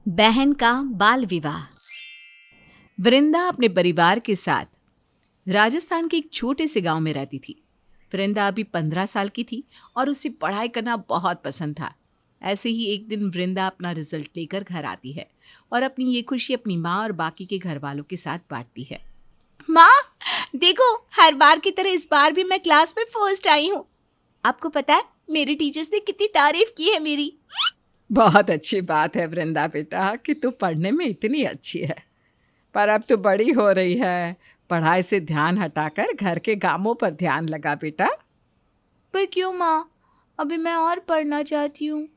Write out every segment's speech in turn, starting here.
बहन का बाल विवाह। वृंदा अपने परिवार के साथ राजस्थान के एक छोटे से गांव में रहती थी। वृंदा अभी 15 साल की थी और उसे पढ़ाई करना बहुत पसंद था। ऐसे ही एक दिन वृंदा अपना रिजल्ट लेकर घर आती है और अपनी ये खुशी अपनी माँ और बाकी के घर वालों के साथ बांटती है। माँ, देखो, हर बार की तरह इस बार भी मैं क्लास में फर्स्ट आई हूँ। आपको पता है मेरे टीचर्स ने कितनी तारीफ की है मेरी। बहुत अच्छी बात है वृंदा बेटा कि तू पढ़ने में इतनी अच्छी है, पर अब तू बड़ी हो रही है। पढ़ाई से ध्यान हटाकर घर के कामों पर ध्यान लगा बेटा। पर क्यों माँ? अभी मैं और पढ़ना चाहती हूँ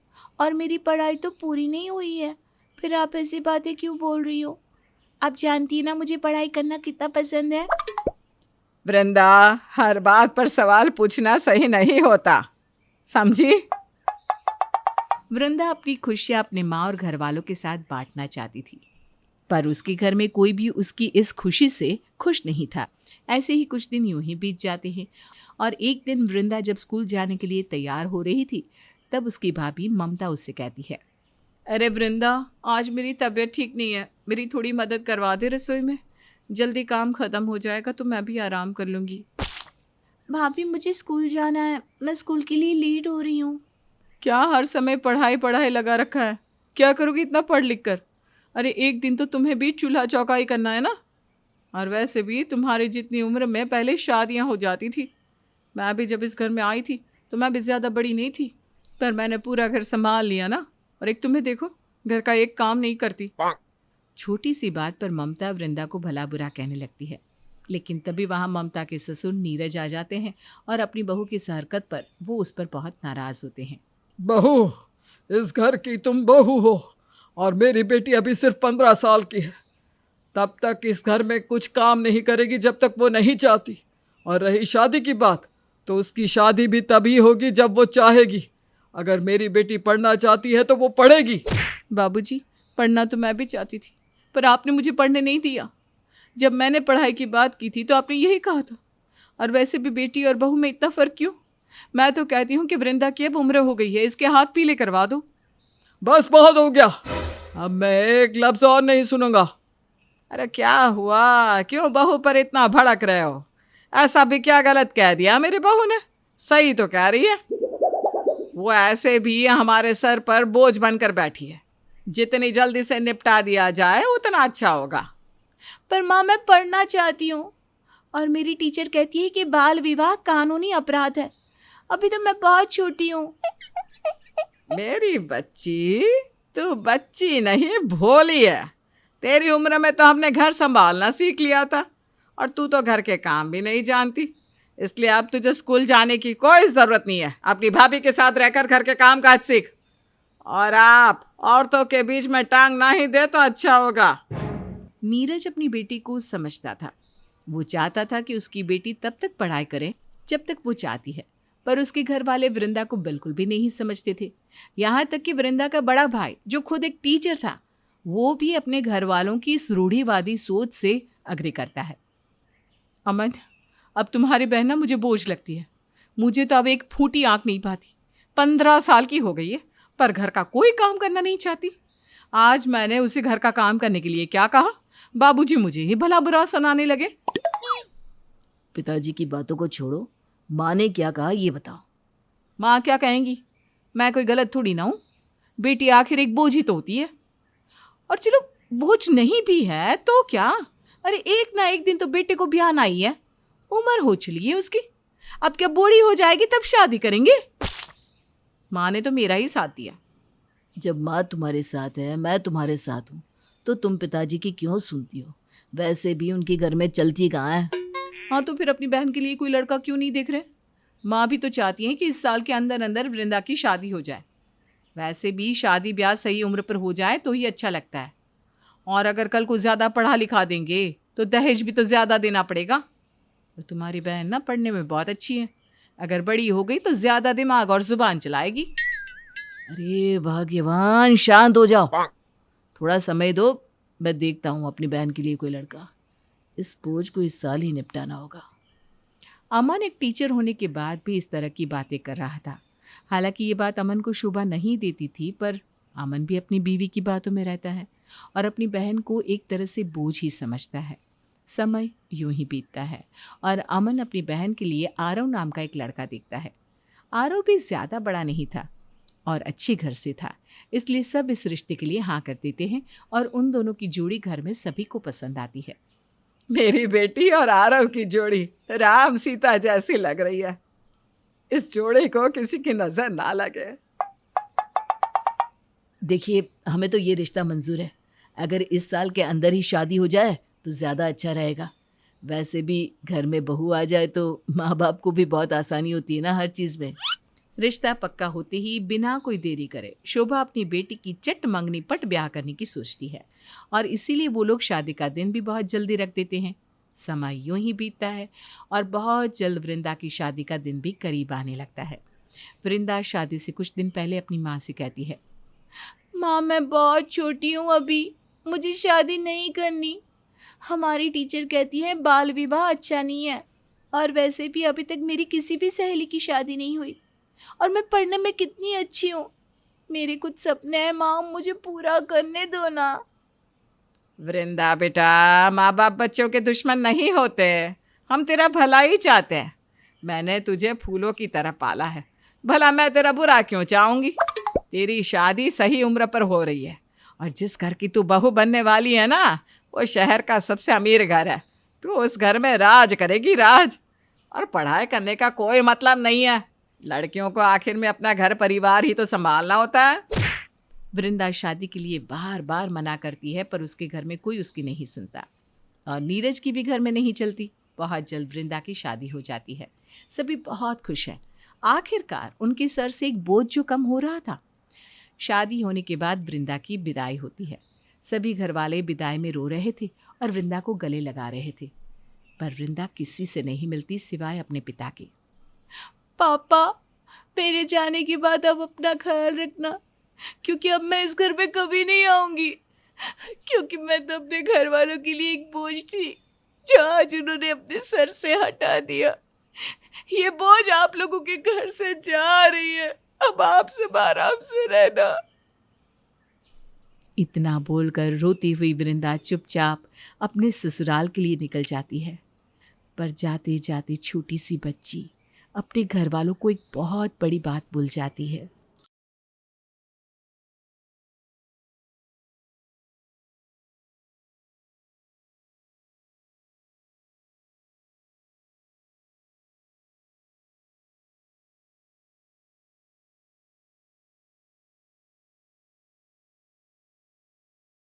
और मेरी पढ़ाई तो पूरी नहीं हुई है। फिर आप ऐसी बातें क्यों बोल रही हो? आप जानती है ना मुझे पढ़ाई करना कितना पसंद है। वृंदा, हर बात पर सवाल पूछना सही नहीं होता, समझी? वृंदा अपनी खुशियाँ अपने माँ और घर वालों के साथ बांटना चाहती थी, पर उसके घर में कोई भी उसकी इस खुशी से खुश नहीं था। ऐसे ही कुछ दिन यूं ही बीत जाते हैं और एक दिन वृंदा जब स्कूल जाने के लिए तैयार हो रही थी, तब उसकी भाभी ममता उससे कहती है, अरे वृंदा, आज मेरी तबीयत ठीक नहीं है, मेरी थोड़ी मदद करवा दे रसोई में। जल्दी काम खत्म हो जाएगा तो मैं भी आराम कर लूँगी। भाभी, मुझे स्कूल जाना है, मैं स्कूल के लिए लेट हो रही हूँ। क्या हर समय पढ़ाई पढ़ाई लगा रखा है? क्या करोगी इतना पढ़ लिख कर? अरे एक दिन तो तुम्हें भी चूल्हा चौका ही करना है ना। और वैसे भी तुम्हारी जितनी उम्र में पहले शादियां हो जाती थी। मैं भी जब इस घर में आई थी तो मैं भी ज़्यादा बड़ी नहीं थी, पर मैंने पूरा घर संभाल लिया ना। और एक तुम्हें देखो, घर का एक काम नहीं करती। छोटी सी बात पर ममता वृंदा को भला बुरा कहने लगती है, लेकिन तभी वहाँ ममता के ससुर नीरज आ जाते हैं और अपनी बहू की इस हरकत पर वो उस पर बहुत नाराज़ होते हैं। बहू, इस घर की तुम बहू हो और मेरी बेटी अभी सिर्फ 15 साल की है। तब तक इस घर में कुछ काम नहीं करेगी जब तक वो नहीं चाहती। और रही शादी की बात, तो उसकी शादी भी तभी होगी जब वो चाहेगी। अगर मेरी बेटी पढ़ना चाहती है तो वो पढ़ेगी। बाबूजी, पढ़ना तो मैं भी चाहती थी, पर आपने मुझे पढ़ने नहीं दिया। जब मैंने पढ़ाई की बात की थी तो आपने यही कहा था। और वैसे भी बेटी और बहू में इतना फ़र्क क्यों? मैं तो कहती हूँ कि वृंदा की अब उम्र हो गई है, इसके हाथ पीले करवा दो। बस बहुत हो गया, अब मैं एक लफ्ज़ और नहीं सुनूंगा। अरे क्या हुआ, क्यों बहू पर इतना भड़क रहे हो? ऐसा भी क्या गलत कह दिया मेरी बहू ने? सही तो कह रही है। वो ऐसे भी हमारे सर पर बोझ बनकर बैठी है। जितनी जल्दी से निपटा दिया जाए उतना अच्छा होगा। पर माँ, मैं पढ़ना चाहती हूँ और मेरी टीचर कहती है कि बाल विवाह कानूनी अपराध है। अभी तो मैं बहुत छोटी हूँ। मेरी बच्ची, तू बच्ची नहीं भोली है। तेरी उम्र में तो हमने घर संभालना सीख लिया था और तू तो घर के काम भी नहीं जानती। इसलिए अब तुझे स्कूल जाने की कोई ज़रूरत नहीं है। अपनी भाभी के साथ रहकर घर के काम काज सीख। और आप औरतों के बीच में टांग ना ही दे तो अच्छा होगा। नीरज अपनी बेटी को समझता था। वो चाहता था कि उसकी बेटी तब तक पढ़ाई करे जब तक वो चाहती है, पर उसके घर वाले वृंदा को बिल्कुल भी नहीं समझते थे। यहाँ तक कि वृंदा का बड़ा भाई, जो खुद एक टीचर था, वो भी अपने घर वालों की इस रूढ़िवादी सोच से अग्री करता है। अमन, अब तुम्हारी बहन ना मुझे बोझ लगती है। मुझे तो अब एक फूटी आंख नहीं पाती। 15 साल की हो गई है, पर घर का कोई काम करना नहीं चाहती। आज मैंने उसे घर का काम करने के लिए क्या कहा, बाबूजी मुझे ही भला बुरा सुनाने लगे। पिताजी की बातों को छोड़ो, माँ ने क्या कहा ये बताओ। माँ क्या कहेंगी? मैं कोई गलत थोड़ी ना हूँ। बेटी आखिर एक बोझ ही तो होती है। और चलो, बोझ नहीं भी है तो क्या? अरे एक ना एक दिन तो बेटे को ब्याह आई है। उम्र हो चली है उसकी। अब क्या बूढ़ी हो जाएगी तब शादी करेंगे? माँ ने तो मेरा ही साथ दिया। जब माँ तुम्हारे साथ है, मैं तुम्हारे साथ हूँ, तो तुम पिताजी की क्यों सुनती हो? वैसे भी उनके घर में चलती कहाँ है। हाँ, तो फिर अपनी बहन के लिए कोई लड़का क्यों नहीं देख रहे? माँ भी तो चाहती है कि इस साल के अंदर अंदर वृंदा की शादी हो जाए। वैसे भी शादी ब्याह सही उम्र पर हो जाए तो ही अच्छा लगता है। और अगर कल को ज़्यादा पढ़ा लिखा देंगे तो दहेज भी तो ज़्यादा देना पड़ेगा। और तुम्हारी बहन ना पढ़ने में बहुत अच्छी है। अगर बड़ी हो गई तो ज़्यादा दिमाग और ज़ुबान चलाएगी। अरे भाग्यवान, शांत हो जाओ, थोड़ा समय दो, मैं देखता हूँ अपनी बहन के लिए कोई लड़का। इस बोझ को इस साल ही निपटाना होगा। अमन एक टीचर होने के बाद भी इस तरह की बातें कर रहा था। हालांकि ये बात अमन को शोभा नहीं देती थी, पर अमन भी अपनी बीवी की बातों में रहता है और अपनी बहन को एक तरह से बोझ ही समझता है। समय यूं ही बीतता है और अमन अपनी बहन के लिए आरव नाम का एक लड़का देखता है। आरव भी ज़्यादा बड़ा नहीं था और अच्छी घर से था, इसलिए सब इस रिश्ते के लिए हाँ कर देते हैं और उन दोनों की जोड़ी घर में सभी को पसंद आती है। मेरी बेटी और आरव की जोड़ी राम सीता जैसी लग रही है। इस जोड़ी को किसी की नजर ना लगे। देखिए, हमें तो ये रिश्ता मंजूर है। अगर इस साल के अंदर ही शादी हो जाए तो ज़्यादा अच्छा रहेगा। वैसे भी घर में बहू आ जाए तो माँ बाप को भी बहुत आसानी होती है ना हर चीज़ में। रिश्ता पक्का होते ही बिना कोई देरी करे शोभा अपनी बेटी की चट मंगनी पट ब्याह करने की सोचती है और इसीलिए वो लोग शादी का दिन भी बहुत जल्दी रख देते हैं। समय यूं ही बीतता है और बहुत जल्द वृंदा की शादी का दिन भी करीब आने लगता है। वृंदा शादी से कुछ दिन पहले अपनी माँ से कहती है, माँ मैं बहुत छोटी हूँ, अभी मुझे शादी नहीं करनी। हमारी टीचर कहती है बाल विवाह अच्छा नहीं है और वैसे भी अभी तक मेरी किसी भी सहेली की शादी नहीं हुई और मैं पढ़ने में कितनी अच्छी हूँ। मेरे कुछ सपने हैं माँ, मुझे पूरा करने दो ना। वृंदा बेटा, माँ बाप बच्चों के दुश्मन नहीं होते, हम तेरा भला ही चाहते हैं। मैंने तुझे फूलों की तरह पाला है, भला मैं तेरा बुरा क्यों चाहूँगी। तेरी शादी सही उम्र पर हो रही है और जिस घर की तू बहू बनने वाली है ना, वो शहर का सबसे अमीर घर है। तू उस घर में राज करेगी, राज। और पढ़ाई करने का कोई मतलब नहीं है। लड़कियों को आखिर में अपना घर परिवार ही तो संभालना होता है। वृंदा शादी के लिए बार बार मना करती है पर उसके घर में कोई उसकी नहीं सुनता और नीरज की भी घर में नहीं चलती। बहुत जल्द वृंदा की शादी हो जाती है। सभी बहुत खुश हैं। आखिरकार उनके सर से एक बोझ जो कम हो रहा था। शादी होने के बाद वृंदा की विदाई होती है। सभी घरवाले विदाई में रो रहे थे और वृंदा को गले लगा रहे थे, पर वृंदा किसी से नहीं मिलती सिवाय अपने पिता के। पापा, मेरे जाने के बाद अब अपना ख्याल रखना, क्योंकि अब मैं इस घर में कभी नहीं आऊंगी, क्योंकि मैं तो अपने घर वालों के लिए एक बोझ थी जो आज उन्होंने अपने सर से हटा दिया। ये बोझ आप लोगों के घर से जा रही है, अब आप सब आराम से रहना। इतना बोलकर रोती हुई वृंदा चुपचाप अपने ससुराल के लिए निकल जाती है। पर जाते जाते छोटी सी बच्ची अपने घर वालों को एक बहुत बड़ी बात भूल जाती है।